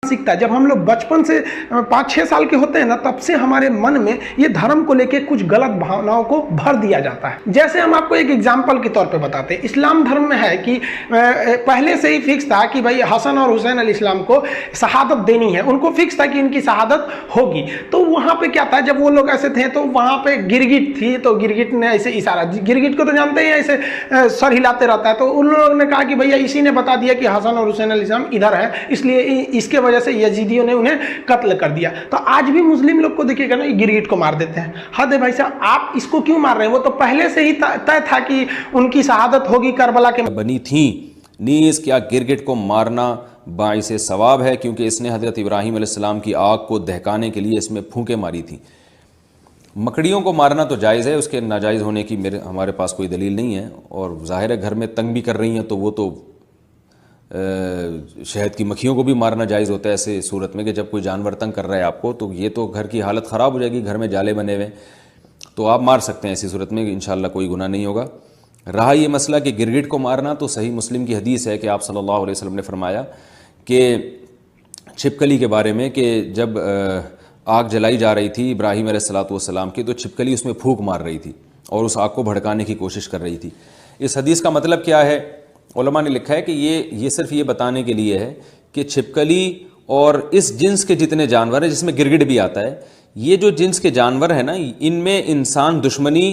सीखता है। जब हम लोग बचपन से 5-6 साल के होते हैं ना, तब से हमारे मन में ये धर्म को लेके कुछ गलत भावनाओं को भर दिया जाता है। जैसे हम आपको एक एग्जाम्पल के तौर पे बताते हैं, इस्लाम धर्म में है कि पहले से ही फिक्स था कि भाई हसन और हुसैन अलैहिस्सलाम को शहादत देनी है, उनको फिक्स था कि इनकी शहादत होगी। तो वहां पे क्या था, जब वो लोग ऐसे थे तो वहां पे गिरगिट थी, तो गिरगिट ने ऐसे इशारा, गिरगिट को तो जानते हैं ऐसे सर हिलाते रहता है, तो उन लोगों ने कहा कि भैया इसी ने बता दिया कि हसन और हुसैन अलैहिस्सलाम इधर है, इसलिए इसके वजह से यजीदियों ने उन्हें कत्ल कर दिया। तो आज भी मुस्लिम लोग को देखिएगा ना, गिरगिट को मार देते हैं। हद है भाई साहब, आप इसको क्यों मार रहे हैं? वो तो पहले से ही तय था कि उनकी शहादत होगी करबला के बनी थी। नीज क्या गिरगिट को मारना बाइसे सवाब है, क्योंकि इसने हज़रत इब्राहीम अलैहिस्सलाम की आग को दहकाने के लिए इसमें फूंके मारी थी। मकड़ियों को मारना तो जायज़ है, उसके नाजायज़ होने की हमारे पास कोई दलील नहीं है। और ज़ाहिर है घर में तंग भी कर रही हैं, तो वो तो शहद की मक्खियों को भी मारना जायज़ होता है ऐसे सूरत में कि जब कोई जानवर तंग कर रहा है आपको, तो ये तो घर की हालत ख़राब हो जाएगी, घर में जाले बने हुए, तो आप मार सकते हैं ऐसी सूरत में, इंशाअल्लाह कोई गुनाह नहीं होगा। रहा ये मसला कि गिरगिट को मारना, तो सही मुस्लिम की हदीस है कि आप सल्लल्लाहु अलैहि वसल्लम ने फरमाया कि छिपकली के बारे में कि जब आग जलाई जा रही थी इब्राहीम अलैहिस्सलाम की, तो छिपकली उसमें फूंक मार रही थी और उस आग को भड़काने की कोशिश कर रही थी। इस हदीस का मतलब क्या है? उलमा ने लिखा है कि ये सिर्फ ये बताने के लिए है कि छिपकली और इस जिन्स के जितने जानवर हैं, जिसमें गिरगिट भी आता है, ये जो जिन्स के जानवर हैं ना, इनमें इंसान दुश्मनी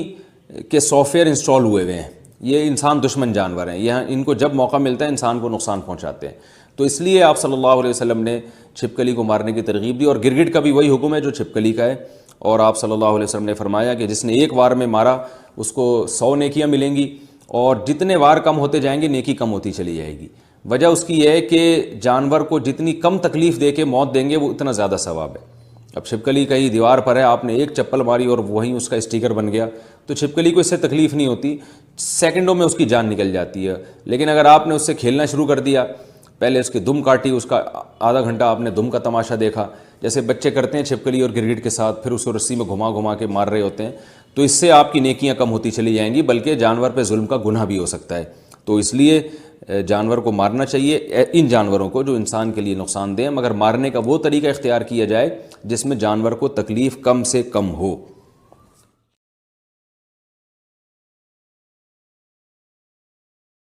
के सॉफ्टवेयर इंस्टॉल हुए हुए हैं। ये इंसान दुश्मन जानवर हैं, यह इनको जब मौका मिलता है इंसान को नुकसान पहुंचाते हैं। तो इसलिए आप सल्लल्लाहु अलैहि वसल्लम ने छिपकली को मारने की तरगीब दी, और गिरगिट का भी वही हुक्म है जो छिपकली का है। और आप सल्लल्लाहु अलैहि वसल्लम ने फरमाया कि जिसने एक वार में मारा उसको 100 नेकियां मिलेंगी, और जितने वार कम होते जाएंगे नेकी कम होती चली जाएगी। वजह उसकी यह है कि जानवर को जितनी कम तकलीफ़ दे के मौत देंगे वो उतना ज़्यादा सवाब है। अब छिपकली कहीं दीवार पर है, आपने एक चप्पल मारी और वहीं उसका स्टिकर बन गया, तो छिपकली को इससे तकलीफ़ नहीं होती, सेकंडों में उसकी जान निकल जाती है। लेकिन अगर आपने उससे खेलना शुरू कर दिया, पहले उसकी दुम काटी, उसका आधा घंटा आपने दुम का तमाशा देखा, जैसे बच्चे करते हैं छिपकली और गिरगिट के साथ, फिर उसको रस्सी में घुमा घुमा के मार रहे होते हैं, तो इससे आपकी नेकियां कम होती चली जाएंगी, बल्कि जानवर पे जुल्म का गुनाह भी हो सकता है। तो इसलिए जानवर को मारना चाहिए, इन जानवरों को जो इंसान के लिए नुकसानदेह, मगर मारने का वो तरीका इख्तियार किया जाए जिसमें जानवर को तकलीफ़ कम से कम हो।